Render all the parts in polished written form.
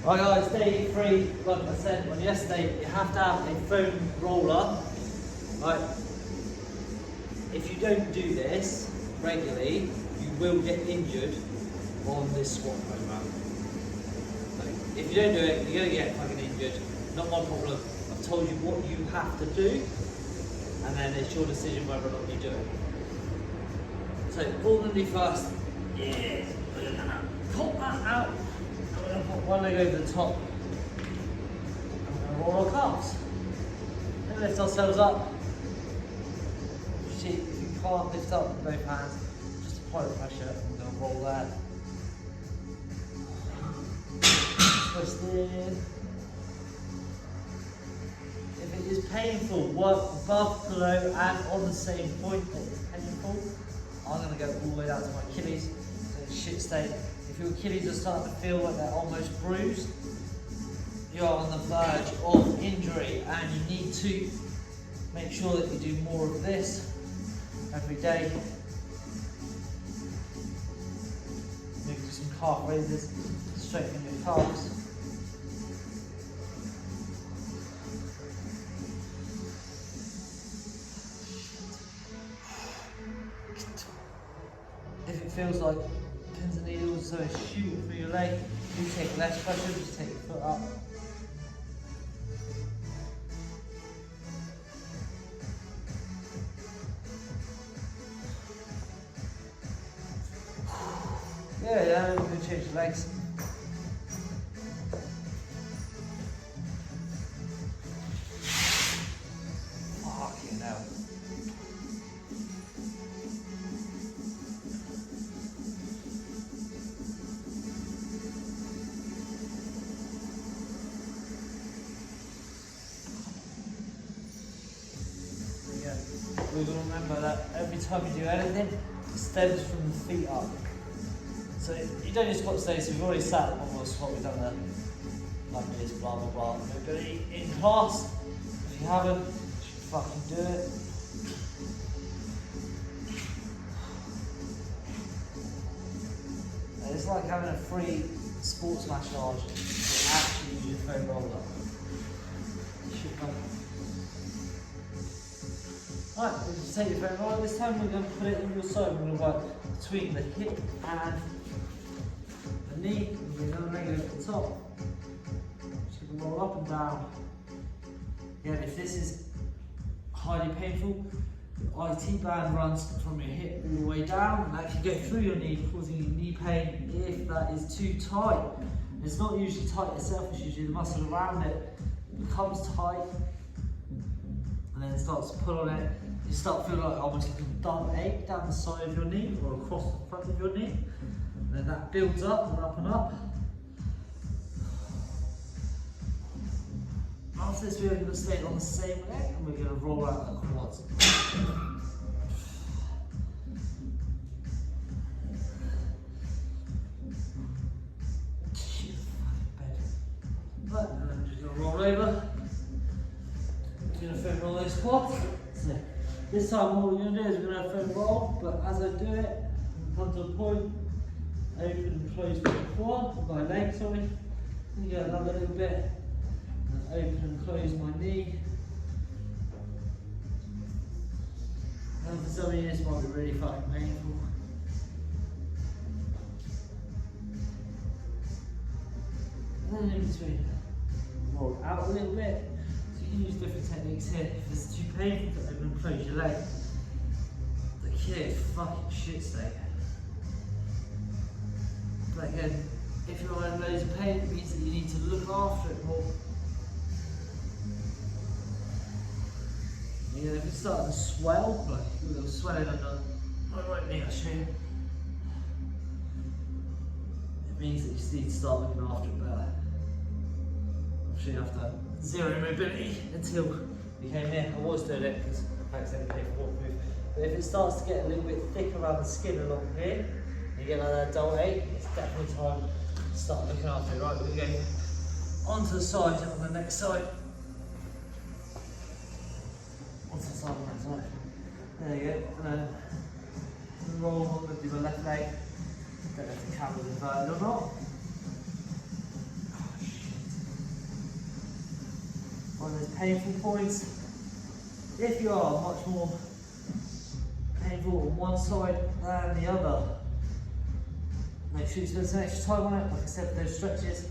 Right guys, day 3, like I said on yesterday, you have to have a foam roller. Right. If you don't do this regularly, you will get injured on this squat program. Like, if you don't do it, you're going to get fucking injured. Not my problem. I've told you what you have to do, and then it's your decision whether or not you do it. So, pull the knee first. Yeah. We're gonna pop that out. And we're gonna put one leg over the top. And we're gonna roll our calves. And lift ourselves up. See, if you can't lift up with both hands, just apply the pressure. We're gonna roll that. Twist in. If it is painful, work above, below, and on the same point that is painful. I'm going to go all the way down to my Achilles, so it's shit state. If your Achilles are starting to feel like they're almost bruised, you're on the verge of injury, and you need to make sure that you do more of this every day. Maybe do some calf raises, strengthen your calves. If it feels like pins and needles, so it's shooting through your leg, you take less pressure, just take your foot up. Yeah, we're going to change the legs. Fucking hell. We're going to remember that every time you do anything, it stems from the feet up. So you don't just squat today, so we've already sat on one squat, we've done the lunges, blah blah blah. Mobility in class. If you haven't, you should fucking do it. And it's like having a free sports massage. You actually use your foam roller. You should Right, we'll just take your foam roller. This time we're going to put it in your side. We're going to work between the hip and the knee. We're going to leg over the top. So you can roll up and down. Again, if this is highly painful, the IT band runs from your hip all the way down and actually go through your knee, causing you knee pain if that is too tight. It's not usually tight itself, it's usually the muscle around it becomes tight, and then it starts to pull on it. You start feeling like almost like a dull ache down the side of your knee or across the front of your knee. And then that builds up and up and up. After this, we're going to stay on the same leg and we're going to roll out the quads. Right, and then we're just going to roll over. We're going to foam roll those quads. So this time what we're going to do is we're going to foam roll, but as I do it, come to a point, open and close my quad, my leg, sorry. And go another little bit, and open and close my knee. And for some of you this might be really fucking painful. And then in between, roll out a little bit. So you can use different techniques here. If it's too painful to open and close your leg, the kid is fucking shit state. But again, if you're in loads of pain, it means that you need to look after it more. Yeah, if it's starting to swell, like a little swelling under my right knee, I'll show you. It means that you just need to start looking after it better. Obviously, after zero mobility until you came here, I was doing it because I accidentally came for walk move. But if it starts to get a little bit thick around the skin along here, you get like that dull ache, it's definitely time to start looking after it. Right, we're going to go onto the side on the next side. Onto the side on that side. There you go. And then roll on with your left leg. Don't know if the camera's inverted or not. Oh, shit. find those painful points. If you are much more painful on one side than the other, make sure you spend some extra time on it. Like I said, for those stretches,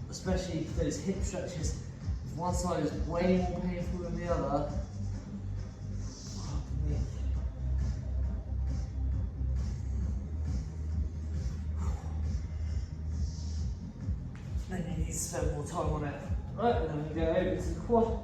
especially those hip stretches, if one side is way more painful than the other, then you need to spend more time on it. Right, and then we go over to the quad.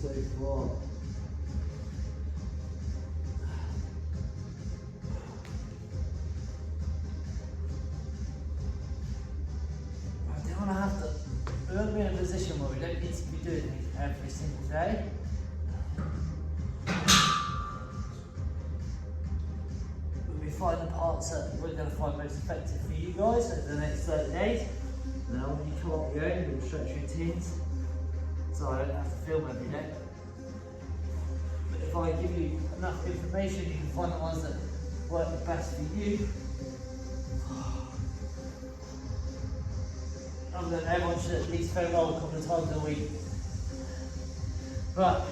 So far. I don't want to have to. We don't be in a position where we don't need to be doing these every single day. We'll be finding the parts that we're going to find most effective for you guys over the next 30 days. Now, when you come up with your own little stretch routines, so I don't have to film every day. But if I give you enough information, you can find the ones that work the best for you. Other than everyone should at least foam roll a couple of times a week. But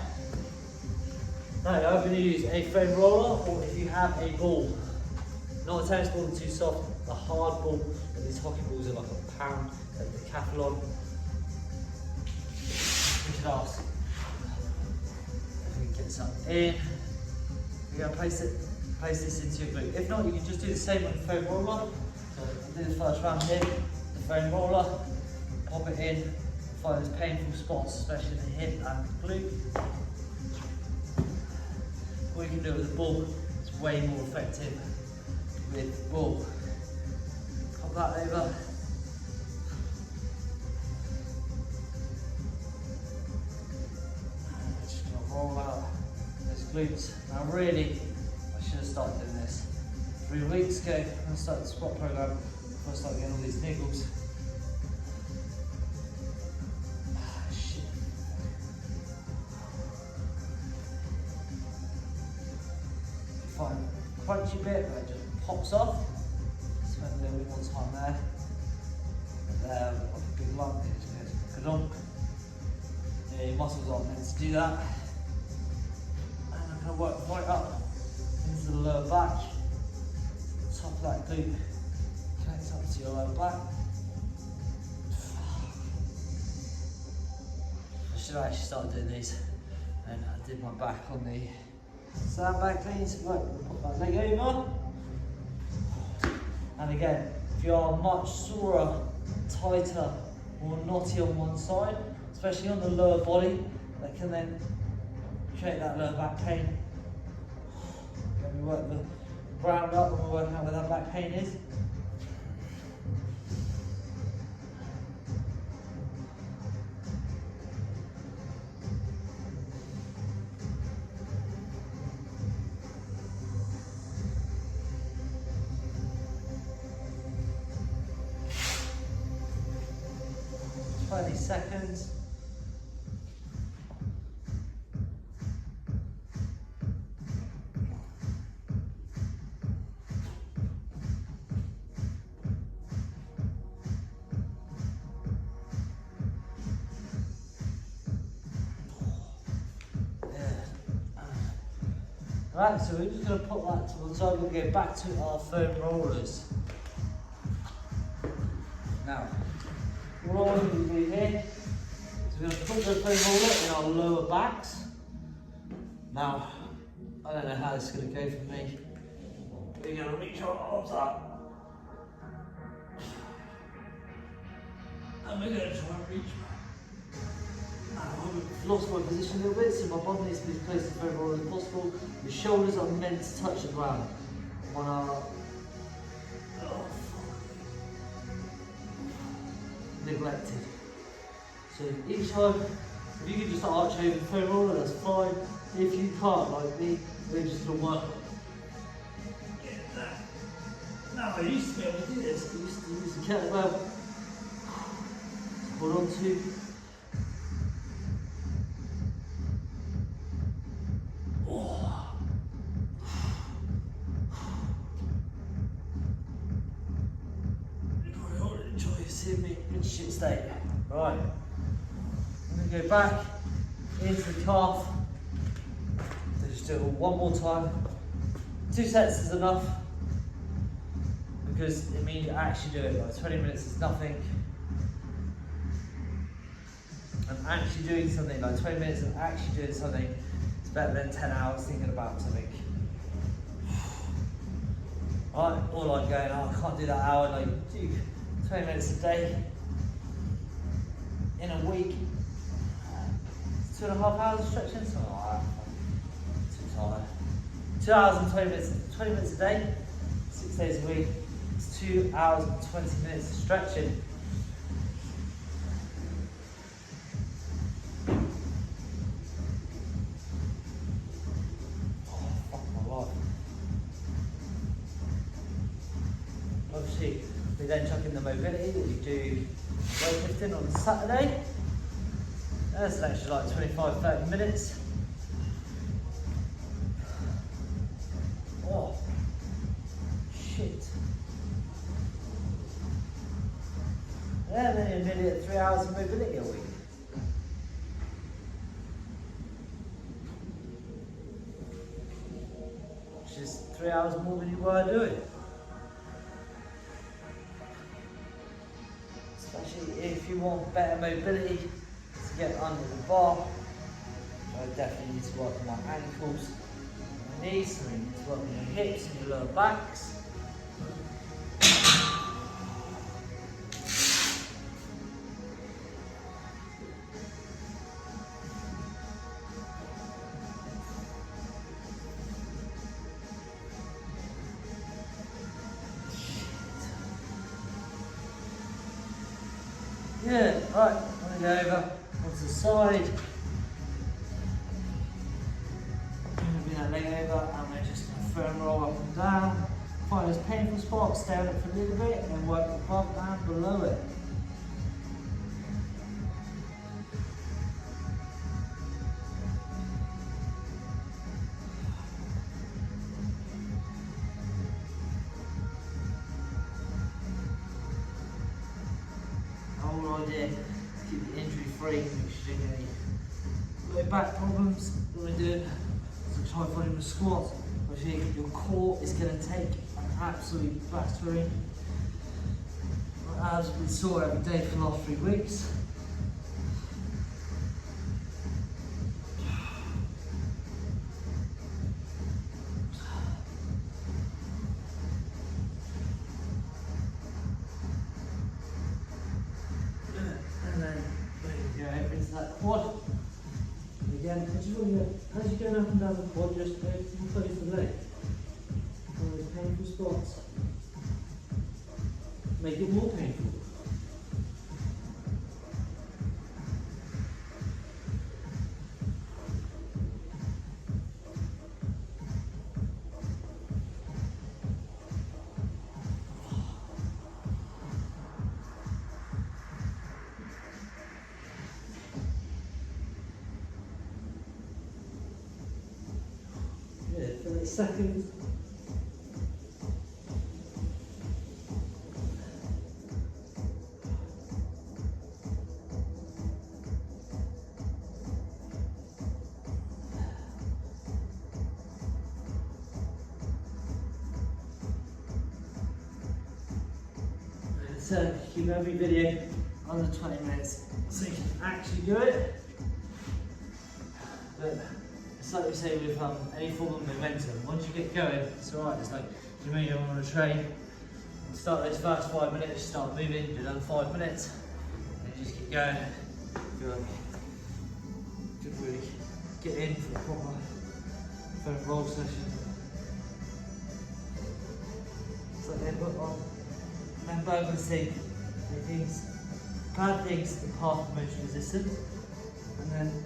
no, I'm going to use a foam roller, or if you have a ball, not a tennis ball too soft, a hard ball. And these hockey balls are like a pound, like Decathlon. We should ask if we can get some in. We're going to place this into your glute. If not, you can just do the same with the foam roller. So do the first round here, the foam roller, pop it in, find those painful spots, especially the hip and the glute. What you can do with the ball, it's way more effective with the ball. Pop that over. Roll out those glutes. Now really, I should have started doing this 3 weeks ago. I'm going to start the squat program before I start getting all these niggles. Shit. Fine, crunchy bit that just pops off. Spend a little bit more time there. And there, like a big lump, it just goes ka-dunk. Yeah, your muscles aren't meant to do that. Work right up into the lower back, top of that glute, connect up to your lower back. I should actually start doing these, and I did my back on the sandbag cleans. Right, put that leg over, and again, if you are much sorer, tighter, or knotty on one side, especially on the lower body, that can then create that lower back pain. When we work the ground up, when we're working out where that back pain is. Twenty seconds. Right, so we're just going to put that to one side. We'll go back to our foam rollers. Now, what we're going to do here is we're going to put the foam roller in our lower backs. Now, I don't know how this is going to go for me. We're going to reach our arms up. And we're going to try and reach back. I've lost my position a little bit, so my body needs to be as close to the foam roller as possible. The shoulders are meant to touch the ground. On our neglected. So each time, if you can just arch over the foam roller, that's fine. If you can't, like me, we're just going to work on getting that. Now I used to be able to do this. I used to use the kettlebell. hold on to. Oh. You probably won't enjoy seeing me in shit state. Right, I'm going to go back into the calf. So just do it one more time. 2 sets is enough because it means you actually do it. Like 20 minutes is nothing. And actually doing something, like 20 minutes of actually doing something is better than 10 hours thinking about something. Right, or like going, oh, I can't do that hour, like do 20 minutes a day in a week. 2.5 hours of stretching, something like that. Too tired. 2 hours and 20 minutes a day, 6 days a week. It's 2 hours and 20 minutes of stretching. Obviously, we then chuck in the mobility that you do weightlifting on Saturday. That's an extra like 25-30 minutes. Oh, shit. Yeah, then you're nearly at 3 hours of mobility a week. Which is 3 hours more than you were doing. Especially if you want better mobility to get under the bar. I definitely need to work on my ankles, my knees, I need to work on your hips and your lower backs. Yeah, right, I'm going to go over onto the side. I'm going to bring that leg over and we're just going to firm roll up and down. Find those painful spots, stay on it for a little bit and then work above and below it. Idea to keep the injury free, make sure you don't get any low back problems. What we do is try volume of squats. Obviously, your core is going to take an absolute battering. My abs have been sore every day for the last 3 weeks. Quad. Again, as you're going up and down the quad, just close the leg. All those painful spots. Make it more painful. For 30 seconds. So keep every video under 20 minutes so you can actually do it. But it's like we say with any form of momentum, once you get going, it's alright. It's like you know you're on a train, you start those first 5 minutes, you start moving, you've done 5 minutes, and you just keep going. You really get in for a proper foam roll session. It's like they put on Remember saying bad things the path of most resistance, and then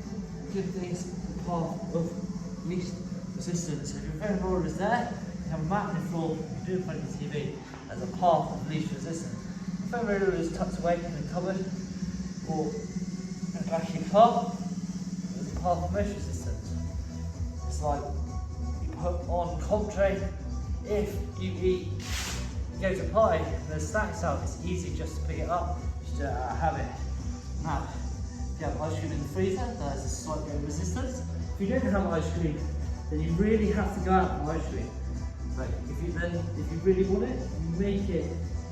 good things the path of least resistance. So if your foam roller is there, you have a mat on the floor, you do it in front of the TV as a path of least resistance. If the foam roller is tucked away in the cupboard, support at the back of your car with the park motion resistance. It's like you put on Comtray. If you go to party and there's snacks out, it's easy just to pick it up, just do it out of habit. Now, if you have ice cream in the freezer, that has a slight bit of resistance. If you don't have ice cream, then you really have to go out for ice cream. But if you really want it, you make it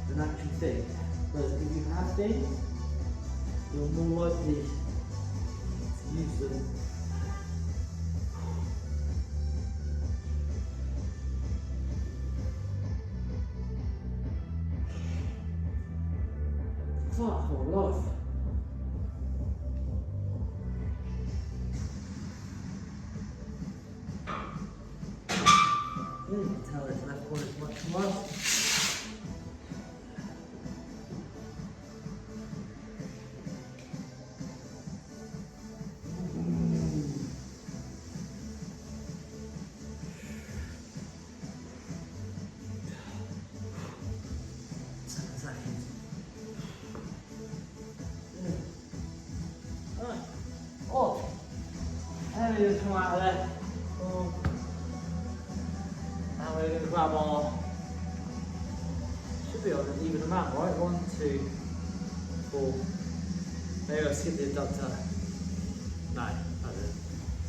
an actual thing. But if you have things, you're more likely to use them. Fuck my life. You can tell this left one is much more. Oh, and we're going to come out of there. Oh. And we're going to grab our, should be on an even amount, right? 1, 2, 4. Maybe I'll skip the adductor. No, I didn't.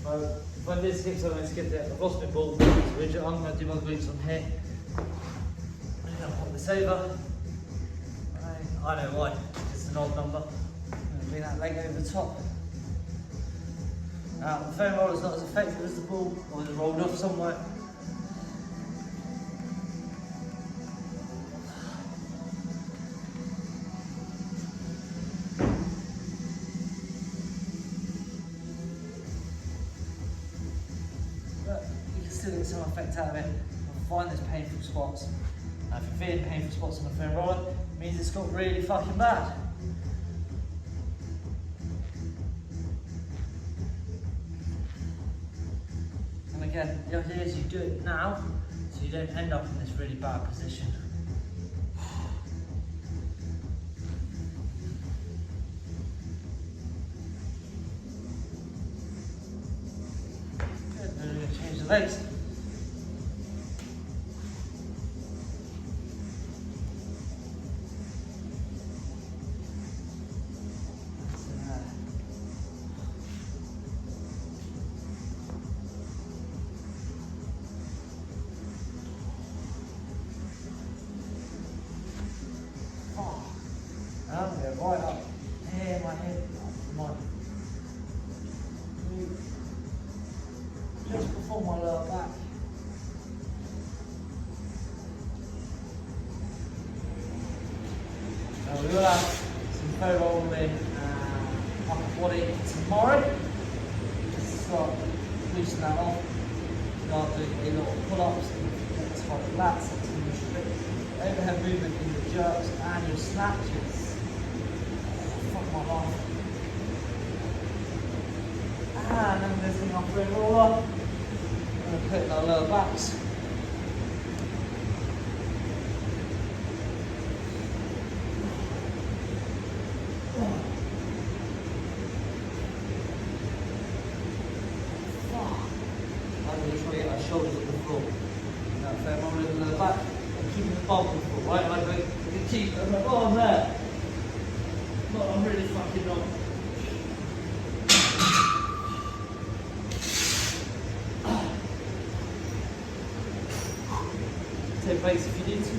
Well, if I did skip something, I skipped it. I've lost my ball. I'm going to do my glutes on here. I'm going to pop this over. I know why, it's an odd number. I'm going to bring that leg over the top. Now, the foam roller is not as effective as the ball, or it's rolled off somewhere. But you can still get some effect out of it. You'll find there's painful spots. Now, if you're feeling painful spots on the foam roller, it means it's got really fucking bad. Again, the idea is you do it now, so you don't end up in this really bad position. Good, then we're going to change the legs. I'm going to go right up here, my head, just before my lower back. Now we will have some foam rolling upper body tomorrow. Just start loosening that off. Start doing a lot of pull-ups, tight lats, overhead movement in the jerks and your snatches. Fuck my life. And then we're going to bring our foam roller. I'm going to put it in our lower backs. I'm going to try to get our shoulders on the floor. Now, foam roller in the back. Keeping the bulk on the floor, right? Like, you can keep, I'm like, oh, I'm there. But I'm really fucking not. Take breaks if you need to.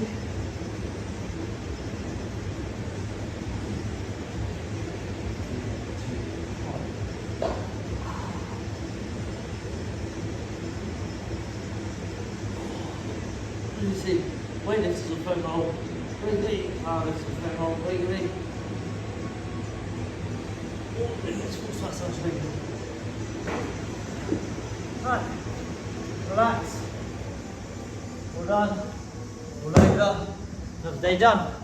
You see, weightlifters will foam roll regularly, powerlifters will foam roll regularly. That sounds really good. Right, relax. All done, all over, another day done.